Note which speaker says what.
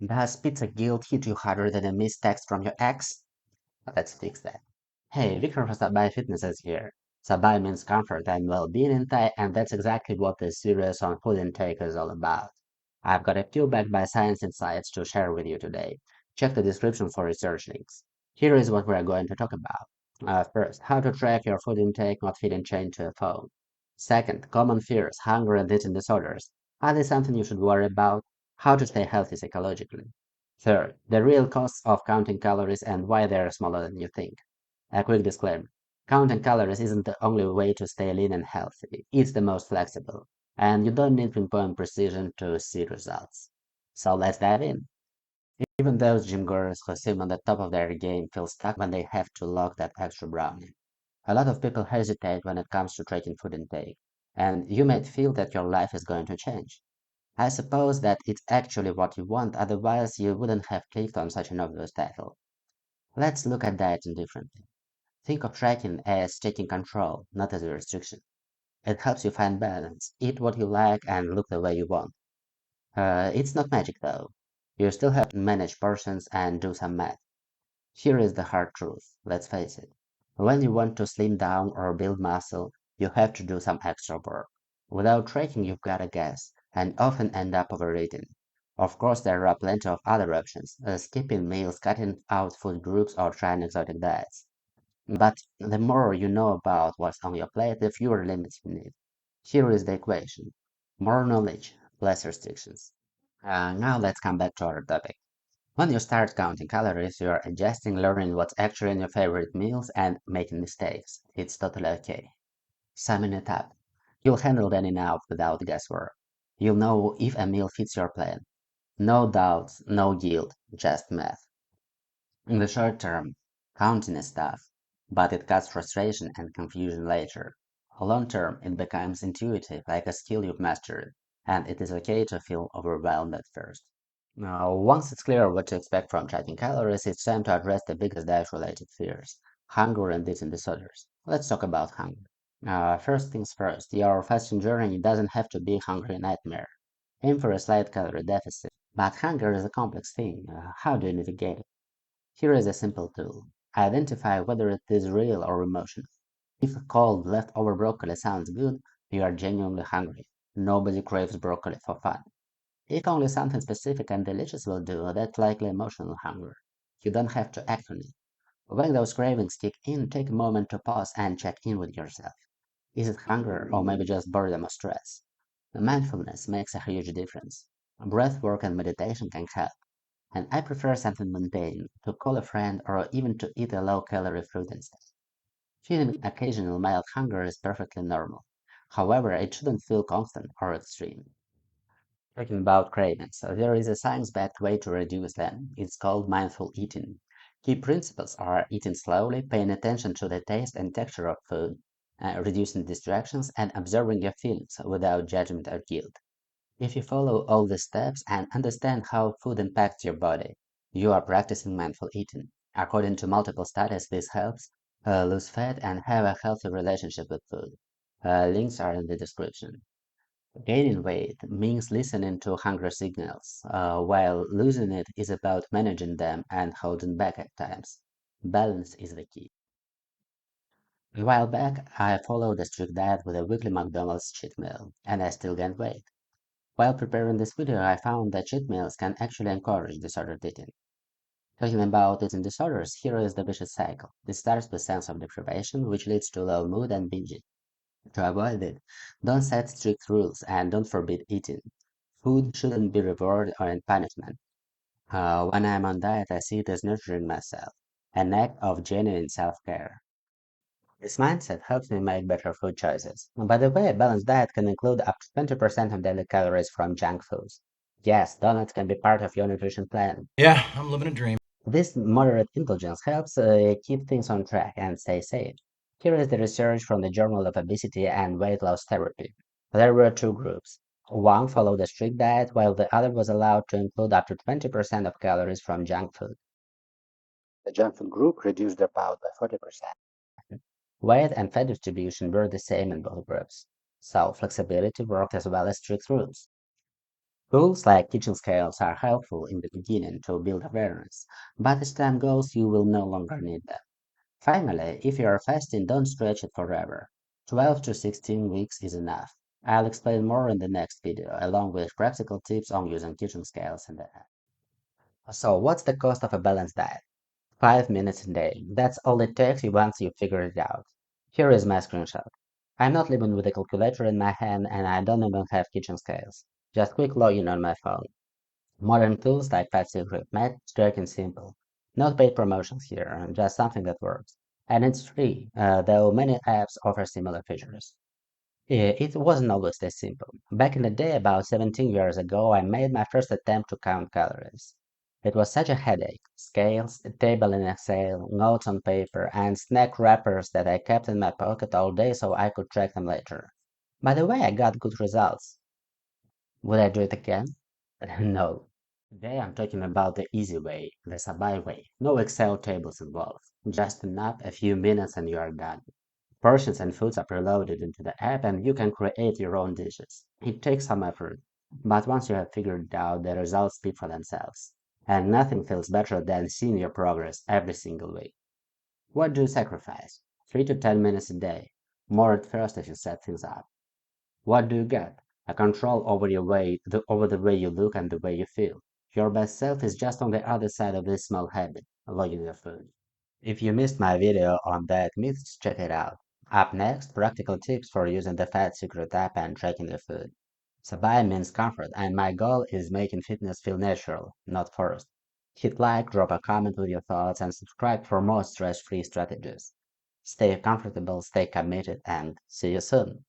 Speaker 1: Does pizza guilt hit you harder than a missed text from your ex? Let's fix that. Hey, Vikram from Sabai Fitness is here. Sabai means comfort and well-being in Thai, and that's exactly what this series on food intake is all about. I've got a few backed by science insights to share with you today. Check the description for research links. Here is what we're going to talk about. First, how to track your food intake, not feeding chain to a phone. Second, common fears, hunger and eating disorders. Are they something you should worry about? How to stay healthy psychologically. Third, the real costs of counting calories and why they are smaller than you think. A quick disclaimer. Counting calories isn't the only way to stay lean and healthy. It's the most flexible. And you don't need pinpoint precision to see results. So let's dive in. Even those gym goers who seem on the top of their game feel stuck when they have to log that extra brownie. A lot of people hesitate when it comes to tracking food intake, and you might feel that your life is going to change. I suppose that it's actually what you want, otherwise you wouldn't have clicked on such an obvious title. Let's look at dieting differently. Think of tracking as taking control, not as a restriction. It helps you find balance, eat what you like, and look the way you want. It's not magic though. You still have to manage portions and do some math. Here is the hard truth, let's face it. When you want to slim down or build muscle, you have to do some extra work. Without tracking, you've got to guess, and often end up overeating. Of course, there are plenty of other options, skipping meals, cutting out food groups, or trying exotic diets. But the more you know about what's on your plate, the fewer limits you need. Here is the equation. More knowledge, less restrictions. Now let's come back to our topic. When you start counting calories, you're adjusting, learning what's actually in your favorite meals, and making mistakes. It's totally okay. Summing it up. You'll handle them enough without guesswork. You'll know if a meal fits your plan. No doubts, no guilt, just math. In the short term, counting is tough, but it cuts frustration and confusion later. Long term, it becomes intuitive, like a skill you've mastered, and it is okay to feel overwhelmed at first. Now, once it's clear what to expect from tracking calories, it's time to address the biggest diet-related fears, hunger and eating disorders. Let's talk about hunger. First things first, your fasting journey doesn't have to be a hungry nightmare. Aim for a slight calorie deficit. But hunger is a complex thing. How do you navigate it? Here is a simple tool. Identify whether it is real or emotional. If cold leftover broccoli sounds good, you are genuinely hungry. Nobody craves broccoli for fun. If only something specific and delicious will do, that's likely emotional hunger. You don't have to act on it. When those cravings kick in, take a moment to pause and check in with yourself. Is it hunger or maybe just boredom or stress? Mindfulness makes a huge difference. Breath work and meditation can help. And I prefer something mundane, to call a friend or even to eat a low-calorie fruit instead. Feeling occasional mild hunger is perfectly normal. However, it shouldn't feel constant or extreme. Talking about cravings, there is a science-backed way to reduce them. It's called mindful eating. Key principles are eating slowly, paying attention to the taste and texture of food, reducing distractions, and observing your feelings without judgment or guilt. If you follow all these steps and understand how food impacts your body, you are practicing mindful eating. According to multiple studies, this helps lose fat and have a healthy relationship with food. Links are in the description. Gaining weight means listening to hunger signals, while losing it is about managing them and holding back at times. Balance is the key. A while back, I followed a strict diet with a weekly McDonald's cheat meal, and I still gained weight. While preparing this video, I found that cheat meals can actually encourage disordered eating. Talking about eating disorders, here is the vicious cycle. It starts with sense of deprivation, which leads to low mood and binging. To avoid it, don't set strict rules and don't forbid eating. Food shouldn't be reward or punishment. When I'm on diet, I see it as nurturing myself, an act of genuine self-care. This mindset helps me make better food choices. By the way, a balanced diet can include up to 20% of daily calories from junk foods. Yes, donuts can be part of your nutrition plan.
Speaker 2: Yeah, I'm living a dream.
Speaker 1: This moderate indulgence helps keep things on track and stay safe. Here is the research from the Journal of Obesity and Weight Loss Therapy. There were two groups. One followed a strict diet, while the other was allowed to include up to 20% of calories from junk food. The junk food group reduced their power by 40%. Weight and fat distribution were the same in both groups, so flexibility worked as well as strict rules. Tools like kitchen scales are helpful in the beginning to build awareness, but as time goes, you will no longer need them. Finally, if you are fasting, don't stretch it forever. 12 to 16 weeks is enough. I'll explain more in the next video, along with practical tips on using kitchen scales and the app. So, what's the cost of a balanced diet? 5 minutes a day. That's all it takes once you figure it out. Here is my screenshot. I'm not living with a calculator in my hand and I don't even have kitchen scales. Just quick login on my phone. Modern tools like Fat Secret make tracking simple. No paid promotions here, just something that works. And it's free, though many apps offer similar features. It wasn't always this simple. Back in the day, about 17 years ago, I made my first attempt to count calories. It was such a headache. Scales, a table in Excel, notes on paper, and snack wrappers that I kept in my pocket all day so I could track them later. By the way, I got good results. Would I do it again? No. Today I'm talking about the easy way, the Sabai way. No Excel tables involved. Just a nap, a few minutes, and you are done. Portions and foods are preloaded into the app and you can create your own dishes. It takes some effort, but once you have figured it out, the results speak for themselves. And nothing feels better than seeing your progress every single week. What do you sacrifice? 3 to 10 minutes a day. More at first as you set things up. What do you get? A control over over the way you look and the way you feel. Your best self is just on the other side of this small habit, logging your food. If you missed my video on that myth, check it out. Up next, practical tips for using the Fat Secret app and tracking your food. Sabai means comfort, and my goal is making fitness feel natural, not forced. Hit like, drop a comment with your thoughts, and subscribe for more stress-free strategies. Stay comfortable, stay committed, and see you soon.